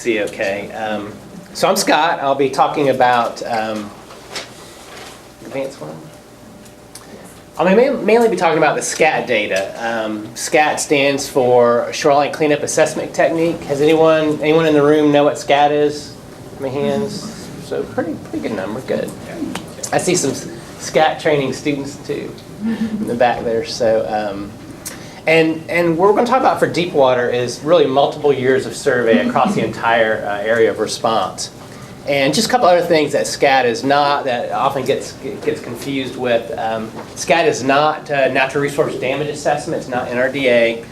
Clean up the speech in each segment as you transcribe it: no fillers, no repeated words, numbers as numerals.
see you okay. So I'm Scott. I'll be talking about advanced one. I'll mainly be talking about the SCAT data. SCAT stands for Shoreline Cleanup Assessment Technique. Has anyone in the room know what SCAT is? My hands. So pretty good number. Good. I see some SCAT training students too in the back there. So and what we're going to talk about for Deepwater is really multiple years of survey across the entire area of response. And just a couple other things that SCAT is not, that often gets confused with. SCAT is not natural resource damage assessment. It's not NRDA.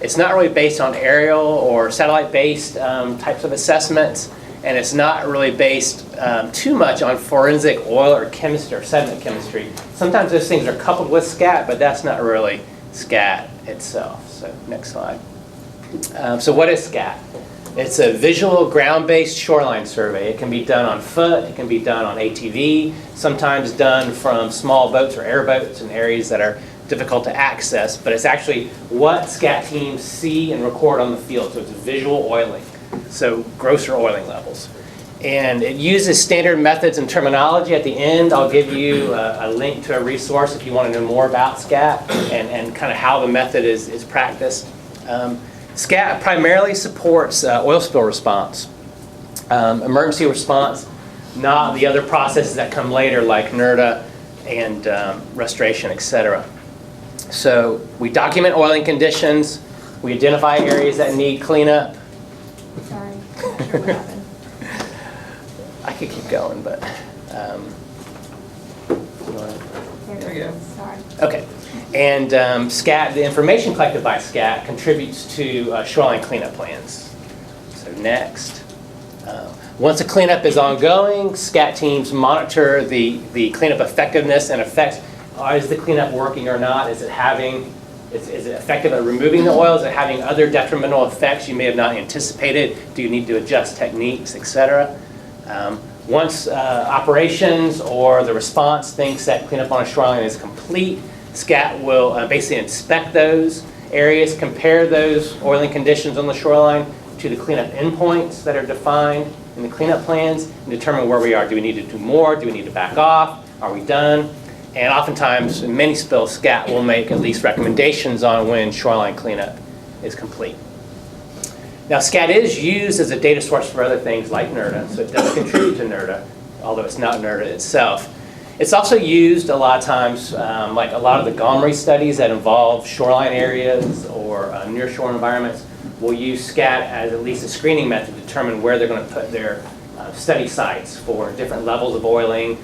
It's not really based on aerial or satellite-based types of assessments. And it's not really based too much on forensic oil or chemistry or sediment chemistry. Sometimes those things are coupled with SCAT, but that's not really SCAT itself. So next slide. So what is SCAT? It's a visual ground-based shoreline survey. It can be done on foot, it can be done on ATV, sometimes done from small boats or airboats in areas that are difficult to access, but it's actually what SCAT teams see and record on the field. So it's visual oiling, so grosser oiling levels. And it uses standard methods and terminology. At the end, I'll give you a link to a resource if you want to know more about SCAT and kind of how the method is practiced. SCAT primarily supports oil spill response, emergency response, not the other processes that come later like NRDA and restoration, etc. So we document oiling conditions, we identify areas that need cleanup. Sorry, I'm not sure what happened. I could keep going, but There we go. Sorry. okay. And SCAT, the information collected by SCAT contributes to shoreline cleanup plans. So next. Once a cleanup is ongoing, SCAT teams monitor the cleanup effectiveness and effects. Is the cleanup working or not? Is it effective at removing the oil? Is it having other detrimental effects you may have not anticipated? Do you need to adjust techniques, etc.? Once operations or the response thinks that cleanup on a shoreline is complete, SCAT will basically inspect those areas, compare those oiling conditions on the shoreline to the cleanup endpoints that are defined in the cleanup plans and determine where we are. Do we need to do more? Do we need to back off? Are we done? And oftentimes, in many spills, SCAT will make at least recommendations on when shoreline cleanup is complete. Now, SCAT is used as a data source for other things like NRDA, so it does contribute to NRDA, although it's not NRDA itself. It's also used a lot of times, like a lot of the Gomery studies that involve shoreline areas or near-shore environments will use SCAT as at least a screening method to determine where they're going to put their study sites for different levels of oiling,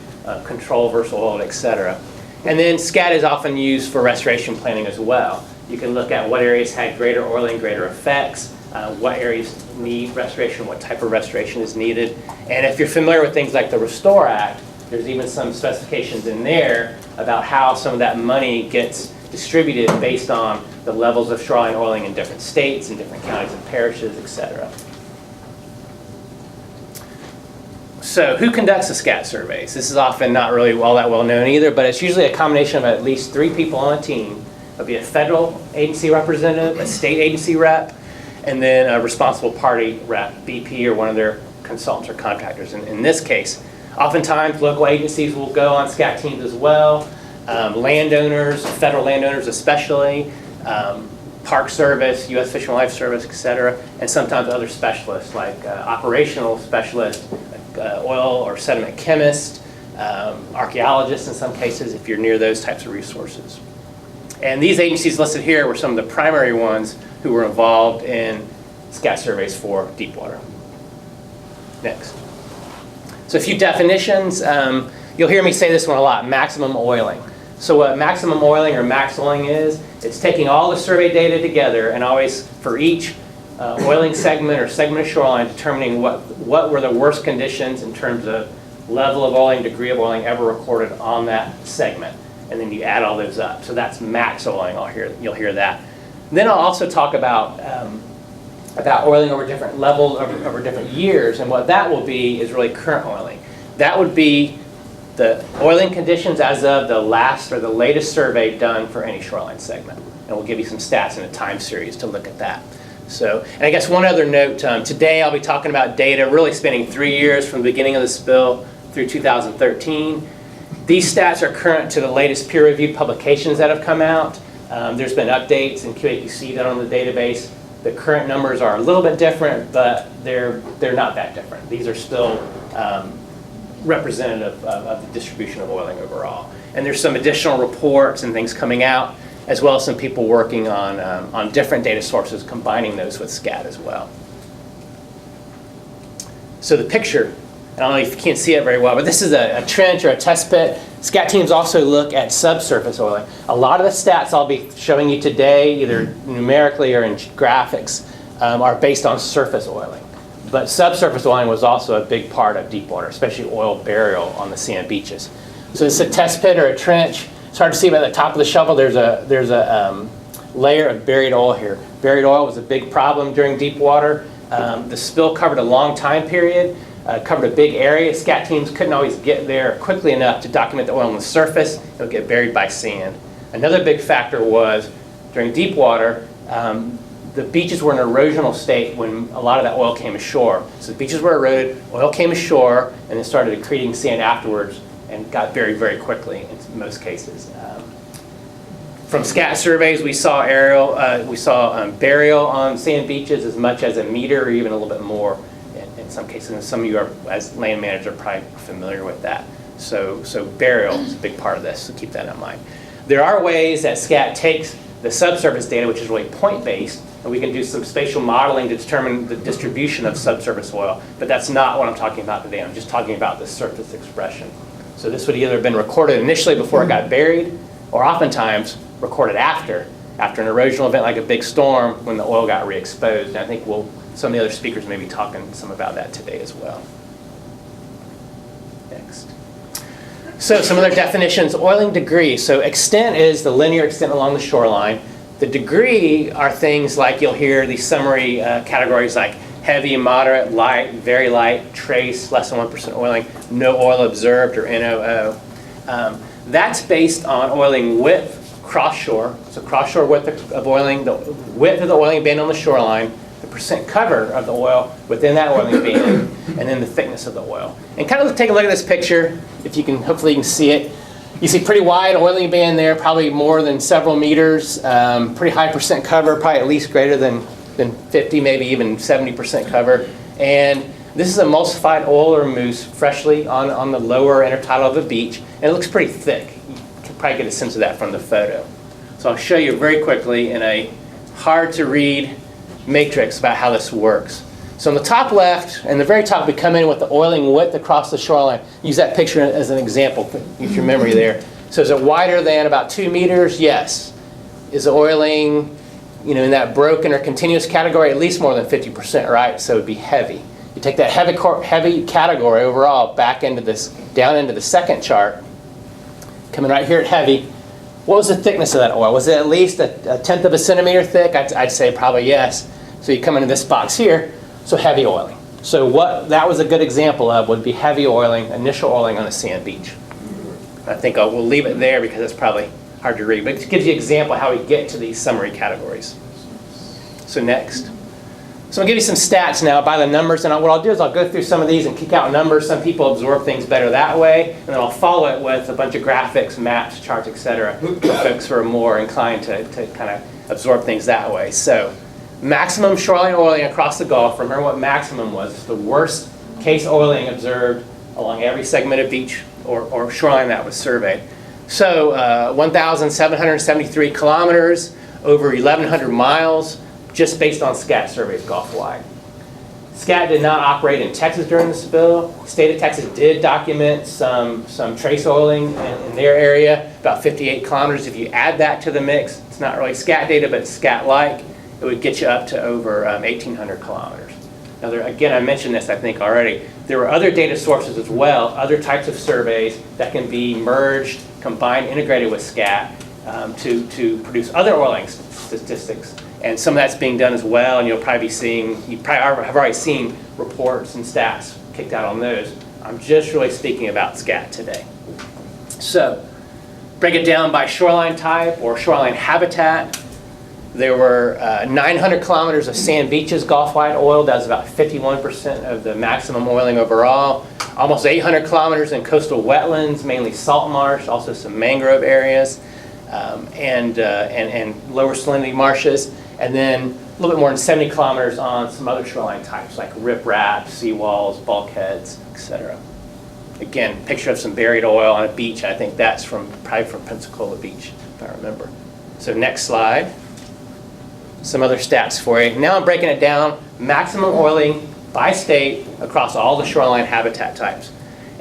control versus oiled, etc. And then SCAT is often used for restoration planning as well. You can look at what areas had greater oiling, greater effects, what areas need restoration, what type of restoration is needed. And if you're familiar with things like the Restore Act, there's even some specifications in there about how some of that money gets distributed based on the levels of shoreline oiling in different states and different counties and parishes, etc. So who conducts the SCAT surveys? This is often not really all that well known either, but it's usually a combination of at least 3 people on a team. There'll be a federal agency representative, a state agency rep, and then a responsible party rep, BP or one of their consultants or contractors. In this case, oftentimes local agencies will go on SCAT teams as well, landowners, federal landowners especially, Park Service, U.S. Fish and Wildlife Service, etc., and sometimes other specialists like operational specialists, oil or sediment chemists, archaeologists in some cases if you're near those types of resources. And these agencies listed here were some of the primary ones who were involved in SCAT surveys for Deepwater. Next. So a few definitions. You'll hear me say this one a lot, maximum oiling. So what maximum oiling or max oiling is, it's taking all the survey data together and always for each oiling segment or segment of shoreline determining what were the worst conditions in terms of level of oiling, degree of oiling ever recorded on that segment. And then you add all those up. So that's max oiling. You'll hear that. And then I'll also talk about oiling over different levels, over different years. And what that will be is really current oiling. That would be the oiling conditions as of the last or the latest survey done for any shoreline segment. And we'll give you some stats in a time series to look at that. So, and I guess one other note, today I'll be talking about data really spanning 3 years from the beginning of the spill through 2013. These stats are current to the latest peer-reviewed publications that have come out. There's been updates and QA/QC done on the database. The current numbers are a little bit different, but they're not that different. These are still representative of the distribution of oiling overall. And there's some additional reports and things coming out, as well as some people working on different data sources, combining those with SCAT as well. So the picture, I don't know if you can't see it very well, but this is a trench or a test pit. SCAT teams also look at subsurface oiling. A lot of the stats I'll be showing you today, either numerically or in graphics, are based on surface oiling. But subsurface oiling was also a big part of deepwater, especially oil burial on the sand beaches. So it's a test pit or a trench. It's hard to see, but at the top of the shovel, there's a layer of buried oil here. Buried oil was a big problem during deepwater. The spill covered a long time period, covered a big area. SCAT teams couldn't always get there quickly enough to document the oil on the surface. It would get buried by sand. Another big factor was during deepwater, the beaches were in an erosional state when a lot of that oil came ashore. So the beaches were eroded, oil came ashore, and then started accreting sand afterwards and got buried very quickly in most cases. From SCAT surveys, we saw burial on sand beaches as much as a meter or even a little bit more in some cases. And some of you are, as land managers, are probably familiar with that. So burial is a big part of this, so keep that in mind. There are ways that SCAT takes the subsurface data, which is really point-based, and we can do some spatial modeling to determine the distribution of subsurface oil, but that's not what I'm talking about today. I'm just talking about the surface expression. So this would either have been recorded initially before it got buried, or oftentimes recorded after an erosional event like a big storm when the oil got re-exposed. And I think some of the other speakers may be talking some about that today as well. Next. So some other definitions, oiling degree. So extent is the linear extent along the shoreline. The degree are things like you'll hear these summary categories like heavy, moderate, light, very light, trace, less than 1% oiling, no oil observed, or NOO. That's based on oiling width cross-shore. So cross-shore width of oiling, the width of the oiling band on the shoreline, the percent cover of the oil within that oiling band, and then the thickness of the oil. And kind of take a look at this picture, if you can, hopefully you can see it. You see pretty wide oiling band there, probably more than several meters, pretty high percent cover, probably at least greater than 50, maybe even 70% cover. And this is emulsified oil or mousse freshly on the lower intertidal of the beach, and it looks pretty thick. You can probably get a sense of that from the photo. So I'll show you very quickly in a hard to read matrix about how this works. So on the top left, and the very top, we come in with the oiling width across the shoreline. Use that picture as an example, use your memory there. So is it wider than about 2 meters? Yes. Is the oiling, in that broken or continuous category, at least more than 50%, right? So it would be heavy. You take that heavy category overall back into this, down into the second chart, coming right here at heavy. What was the thickness of that oil? Was it at least a tenth of a centimeter thick? I'd say probably yes. So you come into this box here, so heavy oiling. So what that was a good example of would be heavy oiling, initial oiling on a sand beach. I think we'll leave it there because it's probably hard to read, but it gives you an example of how we get to these summary categories. So next. So I'll give you some stats now by the numbers, and what I'll do is I'll go through some of these and kick out numbers. Some people absorb things better that way, and then I'll follow it with a bunch of graphics, maps, charts, etc. for folks who are more inclined to kind of absorb things that way. So maximum shoreline oiling across the Gulf. Remember what maximum was. It's the worst case oiling observed along every segment of beach or shoreline that was surveyed. So 1,773 kilometers, over 1,100 miles, just based on SCAT surveys Gulf-wide. SCAT did not operate in Texas during the spill. The state of Texas did document some trace oiling in their area, about 58 kilometers. If you add that to the mix, it's not really SCAT data, but it's SCAT-like. It would get you up to over 1,800 kilometers. Now, again, I mentioned this, I think, already. There were other data sources as well, other types of surveys that can be merged, combined, integrated with SCAT to produce other oiling statistics. And some of that's being done as well, and you'll probably be seeing, have already seen reports and stats kicked out on those. I'm just really speaking about SCAT today. So, break it down by shoreline type or shoreline habitat. There were 900 kilometers of sand beaches Gulf-wide oiled. That was about 51% of the maximum oiling overall. Almost 800 kilometers in coastal wetlands, mainly salt marsh, also some mangrove areas, and lower salinity marshes. And then a little bit more than 70 kilometers on some other shoreline types like riprap, seawalls, bulkheads, etc. Again, picture of some buried oil on a beach. I think that's probably from Pensacola Beach, if I remember. So next slide. Some other stats for you. Now I'm breaking it down, maximum oiling by state across all the shoreline habitat types.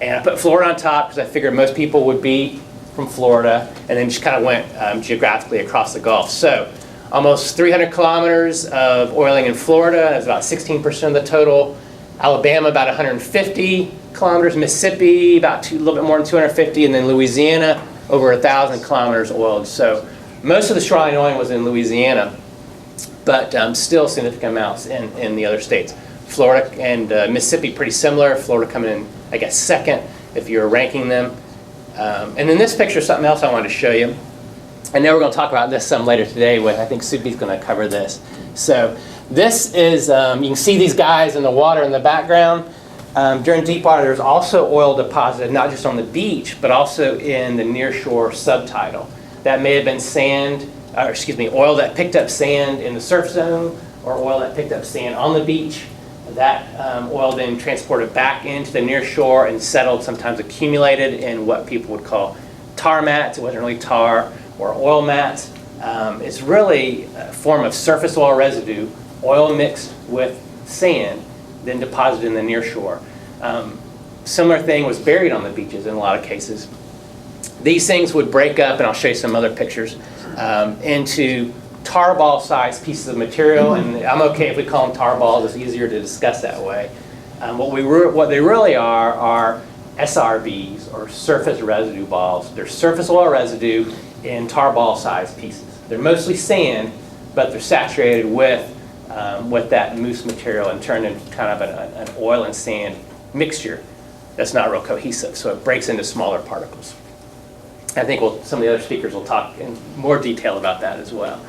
And I put Florida on top because I figured most people would be from Florida, and then just kind of went geographically across the Gulf. So almost 300 kilometers of oiling in Florida. That's about 16% of the total. Alabama, about 150 kilometers. Mississippi, about a little bit more than 250. And then Louisiana, over 1,000 kilometers oiled. So most of the shoreline oiling was in Louisiana, but still significant amounts in the other states. Florida and Mississippi pretty similar. Florida coming in, I guess, second if you're ranking them. And then this picture is something else I wanted to show you. And then we're going to talk about this some later today with, I think Supi's going to cover this. So this is, you can see these guys in the water in the background. During Deepwater, there's also oil deposited, not just on the beach, but also in the nearshore subtidal. That may have been oil that picked up sand in the surf zone, or oil that picked up sand on the beach. That oil then transported back into the near shore and settled, sometimes accumulated in what people would call tar mats. It wasn't really tar, or oil mats. It's really a form of surface oil residue, oil mixed with sand, then deposited in the near shore. Similar thing was buried on the beaches in a lot of cases. These things would break up, and I'll show you some other pictures, into tarball sized pieces of material, and I'm okay if we call them tar balls. It's easier to discuss that way. What they really are SRBs, or surface residue balls. They're surface oil residue in tarball sized pieces. They're mostly sand, but they're saturated with that mousse material and turned into kind of an oil and sand mixture that's not real cohesive, so it breaks into smaller particles. I think some of the other speakers will talk in more detail about that as well.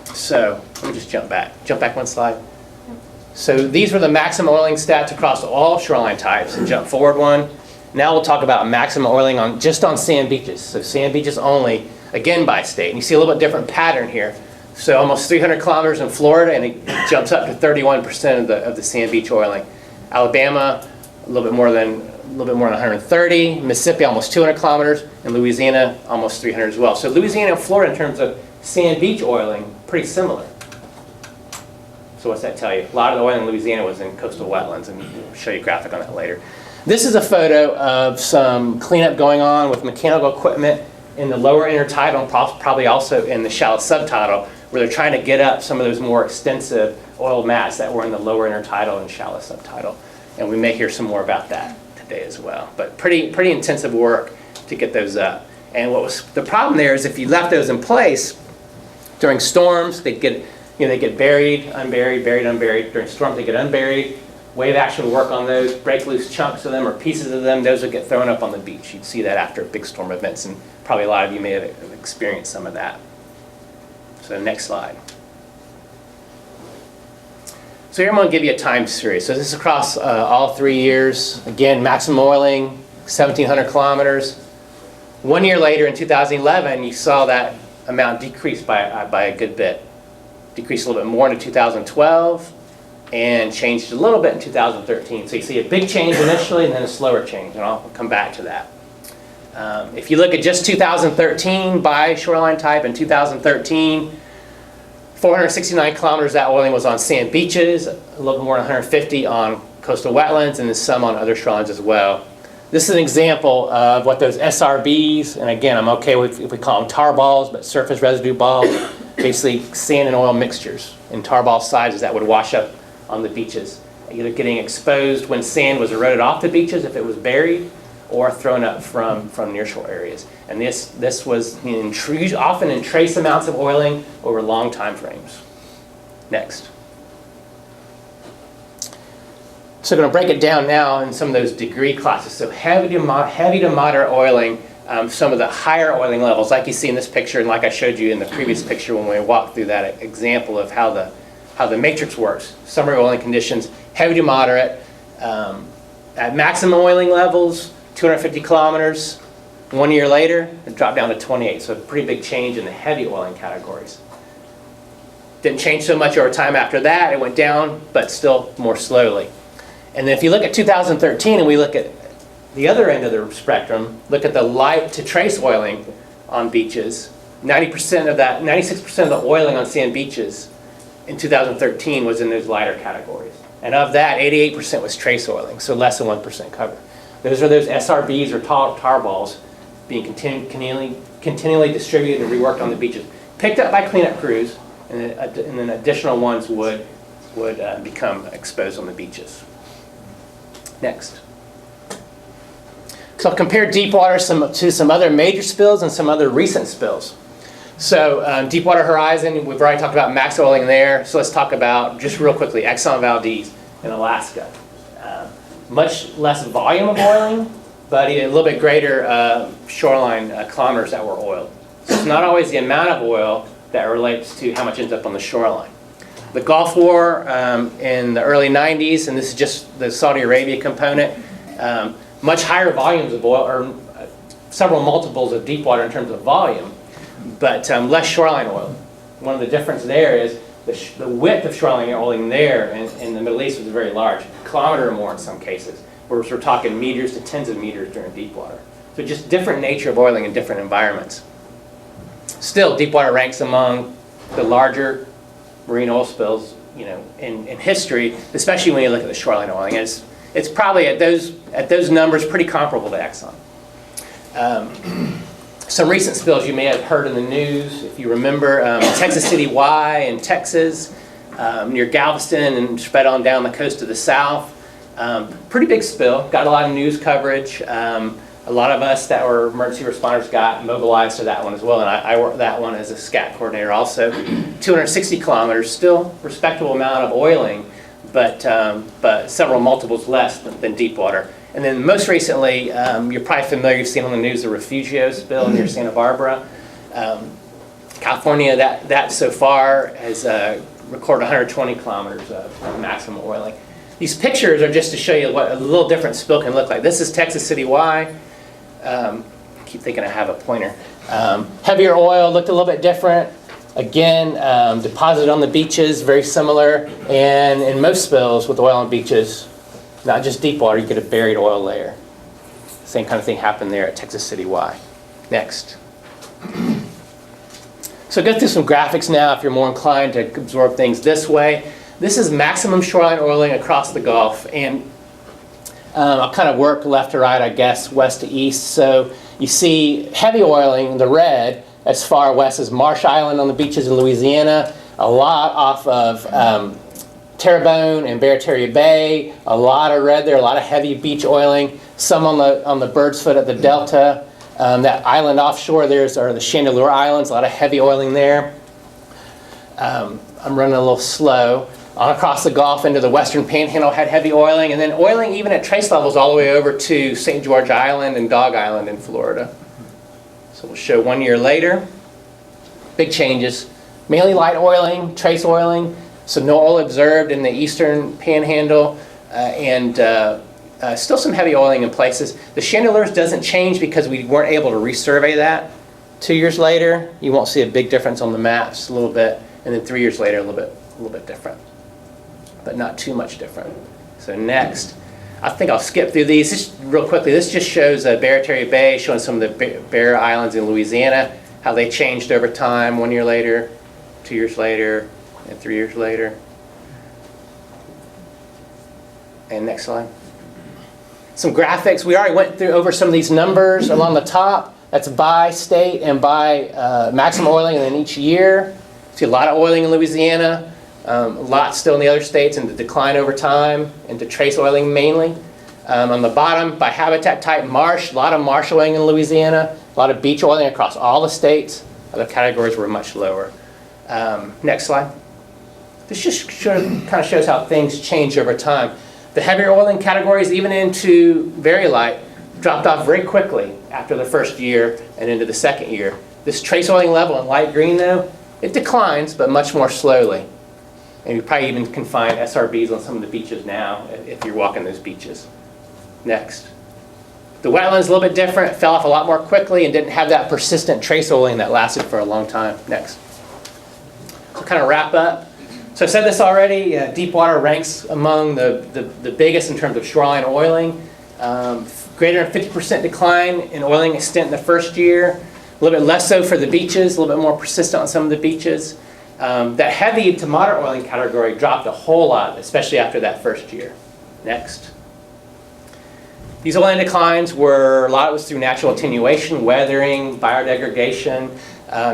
So let me just jump back. Jump back one slide. So these were the maximum oiling stats across all shoreline types. And jump forward one. Now we'll talk about maximum oiling just on sand beaches. So sand beaches only, again by state. And you see a little bit different pattern here. So almost 300 kilometers in Florida, and it jumps up to 31% of the sand beach oiling. Alabama, a little bit more than 130. Mississippi, almost 200 kilometers. And Louisiana, almost 300 as well. So Louisiana and Florida, in terms of sand beach oiling, pretty similar. So what's that tell you? A lot of the oil in Louisiana was in coastal wetlands, and we'll show you a graphic on that later. This is a photo of some cleanup going on with mechanical equipment in the lower intertidal, and probably also in the shallow subtidal, where they're trying to get up some of those more extensive oil mats that were in the lower intertidal and shallow subtidal. And we may hear some more about that today as well. But pretty intensive work to get those up. And what was the problem there is if you left those in place during storms, they'd get buried, unburied, buried, unburied. During storms, they get unburied. Wave action would work on those, break loose chunks of them or pieces of them. Those would get thrown up on the beach. You'd see that after big storm events, and probably a lot of you may have experienced some of that. So next slide. So here I'm going to give you a time series. So this is across all 3 years. Again, maximum oiling, 1,700 kilometers. 1 year later, in 2011, you saw that amount decrease by a good bit. Decreased a little bit more in 2012, and changed a little bit in 2013. So you see a big change initially, and then a slower change, and I'll come back to that. If you look at just 2013 by shoreline type, in 2013, 469 kilometers of that oiling was on sand beaches, a little more than 150 on coastal wetlands, and then some on other shorelines as well. This is an example of what those SRBs, and again, I'm okay with if we call them tar balls, but surface residue balls, basically sand and oil mixtures in tar ball sizes that would wash up on the beaches, either getting exposed when sand was eroded off the beaches if it was buried, or thrown up from nearshore areas. And this was often in trace amounts of oiling over long time frames. Next. So I'm going to break it down now in some of those degree classes. So heavy to moderate oiling some of the higher oiling levels, like you see in this picture, and like I showed you in the previous picture when we walked through that example of how the matrix works. Summary oiling conditions, heavy to moderate, at maximum oiling levels, 250 kilometers. 1 year later, it dropped down to 28, so a pretty big change in the heavy oiling categories. Didn't change so much over time after that. It went down, but still more slowly. And then if you look at 2013 and we look at the other end of the spectrum, look at the light to trace oiling on beaches, 90% of that, 96% of the oiling on sand beaches in 2013 was in those lighter categories. And of that, 88% was trace oiling, so less than 1% cover. Those are those SRBs or tar balls being continually distributed and reworked on the beaches, picked up by cleanup crews, and then additional ones would become exposed on the beaches. Next. So I'll compare Deepwater to some other major spills and some other recent spills. So Deepwater Horizon, we've already talked about max oiling there, so let's talk about, just real quickly, Exxon Valdez in Alaska. Much less volume of oiling, but a little bit greater shoreline kilometers that were oiled. So it's not always the amount of oil that relates to how much ends up on the shoreline. The Gulf War in the early 90s, and this is just the Saudi Arabia component, much higher volumes of oil, or several multiples of Deepwater in terms of volume, but less shoreline oil. One of the differences there is the width of shoreline oiling there in the Middle East was very large, a kilometer or more in some cases, whereas we're talking meters to tens of meters during Deepwater. So just different nature of oiling in different environments. Still, Deepwater ranks among the larger marine oil spills, in history, especially when you look at the shoreline oiling. It's probably at those numbers pretty comparable to Exxon. Some recent spills you may have heard in the news, if you remember, Texas City Y in Texas, near Galveston and spread on down the coast to the south. Pretty big spill, got a lot of news coverage. A lot of us that were emergency responders got mobilized to that one as well, and I worked that one as a SCAT coordinator also. 260 kilometers, still respectable amount of oiling, but several multiples less than Deepwater. And then most recently, you're probably familiar, you've seen on the news the Refugio spill near Santa Barbara. California, that so far has recorded 120 kilometers of maximum oiling. These pictures are just to show you what a little different spill can look like. This is Texas City Y. Keep thinking I have a pointer. Heavier oil looked a little bit different. Again, deposited on the beaches, very similar. And in most spills with oil on beaches, not just Deepwater, you get a buried oil layer. Same kind of thing happened there at Texas City Y. Next. So go through some graphics now if you're more inclined to absorb things this way. This is maximum shoreline oiling across the Gulf, and I'll kind of work left to right, I guess, west to east. So you see heavy oiling, the red, as far west as Marsh Island on the beaches in Louisiana, a lot off of Terrebonne and Barataria Bay, a lot of red there, a lot of heavy beach oiling, some on the Bird's Foot at the Delta. That island offshore there are the Chandeleur Islands, a lot of heavy oiling there. I'm running a little slow. On across the Gulf into the western panhandle had heavy oiling, and then oiling even at trace levels all the way over to St. George Island and Dog Island in Florida. So we'll show 1 year later. Big changes. Mainly light oiling, trace oiling, so no oil observed in the eastern panhandle, and still some heavy oiling in places. The Chandeleurs doesn't change because we weren't able to resurvey that. 2 years later, you won't see a big difference on the maps, a little bit, and then 3 years later, a little bit different, but not too much different. So next, I think I'll skip through these just real quickly. This just shows Barataria Bay, showing some of the Barrier Islands in Louisiana, how they changed over time, 1 year later, 2 years later, and 3 years later. And next slide. Some graphics. We already went over some of these numbers along the top. That's by state and by maximum oiling in each year. See a lot of oiling in Louisiana, a lot still in the other states, and the decline over time into trace oiling mainly. On the bottom, by habitat type, marsh, a lot of marsh oiling in Louisiana, a lot of beach oiling across all the states. Other categories were much lower. Next slide. This just kind of shows how things change over time. The heavier oiling categories, even into very light, dropped off very quickly after the first year and into the second year. This trace oiling level in light green, though, it declines, but much more slowly. And you probably even can find SRBs on some of the beaches now if you're walking those beaches. Next. The wetland's a little bit different. It fell off a lot more quickly and didn't have that persistent trace oiling that lasted for a long time. Next. So kind of wrap up. So I said this already, Deepwater ranks among the biggest in terms of shoreline oiling. Greater than 50% decline in oiling extent in the first year. A little bit less so for the beaches, a little bit more persistent on some of the beaches. That heavy to moderate oiling category dropped a whole lot, especially after that first year. Next. These oiling declines were, a lot of it was through natural attenuation, weathering, biodegradation,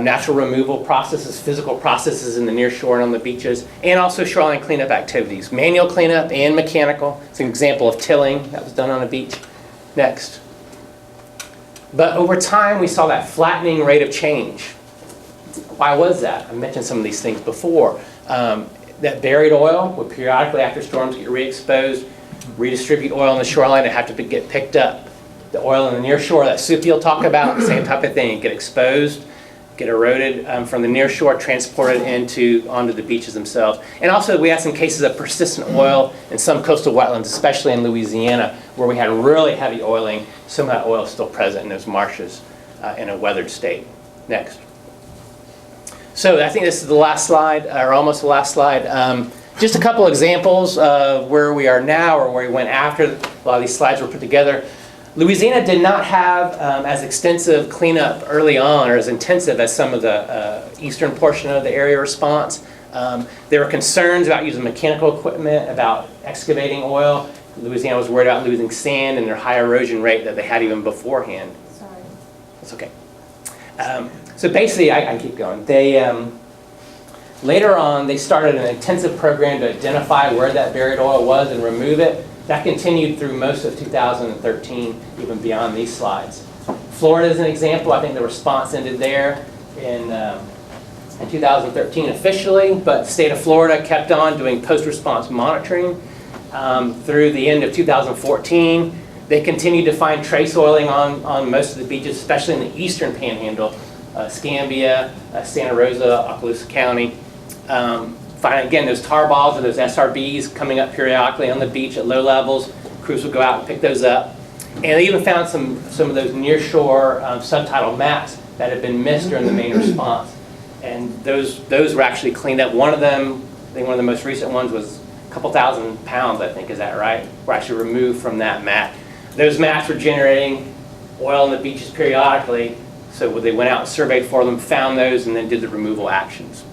natural removal processes, physical processes in the near shore and on the beaches, and also shoreline cleanup activities. Manual cleanup and mechanical. It's an example of tilling that was done on a beach. Next. But over time, we saw that flattening rate of change. Why was that? I mentioned some of these things before. That buried oil would periodically, after storms, get re-exposed, redistribute oil on the shoreline and have to get picked up. The oil in the near shore, that soup you'll talk about, the same type of thing, get exposed, get eroded from the near shore, transported onto the beaches themselves. And also we had some cases of persistent oil in some coastal wetlands, especially in Louisiana, where we had really heavy oiling. Some of that oil is still present in those marshes in a weathered state. Next. So I think this is the last slide, or almost the last slide. Just a couple examples of where we are now or where we went after a lot of these slides were put together. Louisiana did not have as extensive cleanup early on, or as intensive as some of the eastern portion of the area response. There were concerns about using mechanical equipment, about excavating oil. Louisiana was worried about losing sand and their high erosion rate that they had even beforehand. Sorry. That's okay. So basically, I can keep going. Later on, they started an intensive program to identify where that buried oil was and remove it. That continued through most of 2013, even beyond these slides. Florida is an example. I think the response ended there in 2013 officially, but the state of Florida kept on doing post-response monitoring through the end of 2014. They continued to find trace oiling on most of the beaches, especially in the eastern panhandle, Scambia, Santa Rosa, Okaloosa County. Find, again, those tar balls or those SRBs coming up periodically on the beach at low levels. Crews would go out and pick those up. And they even found some of those near-shore subtidal mats that had been missed during the main response. And those were actually cleaned up. One of them, I think one of the most recent ones was a couple thousand pounds, I think, is that right? Were actually removed from that mat. Those mats were generating oil on the beaches periodically. So they went out and surveyed for them, found those, and then did the removal actions.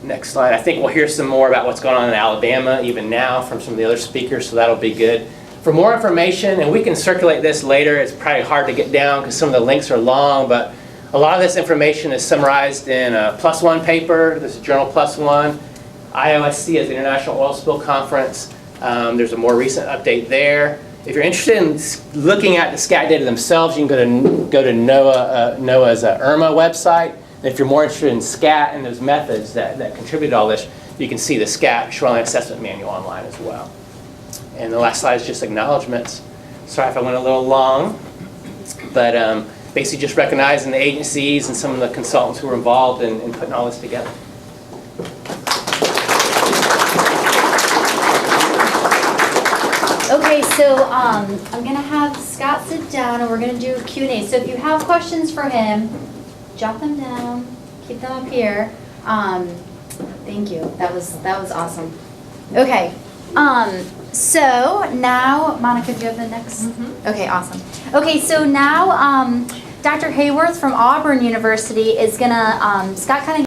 Next slide. I think we'll hear some more about what's going on in Alabama even now from some of the other speakers, so that'll be good. For more information, and we can circulate this later, it's probably hard to get down because some of the links are long, but a lot of this information is summarized in a +1 paper. This is Journal +1. IOSC is the International Oil Spill Conference. There's a more recent update there. If you're interested in looking at the SCAT data themselves, you can go to NOAA's IRMA website. And if you're more interested in SCAT and those methods that contribute to all this, you can see the SCAT Shoreline Assessment Manual online as well. And the last slide is just acknowledgements. Sorry if I went a little long, but basically just recognizing the agencies and some of the consultants who were involved in putting all this together. Okay, so I'm going to have Scott sit down and we're going to do Q&A. So if you have questions for him, jot them down, keep them up here. Thank you. That was awesome. Okay. So now, Monica, do you have the next? Mm-hmm. Okay, awesome. Okay, so now Dr. Hayworth from Auburn University is going to, Scott kind of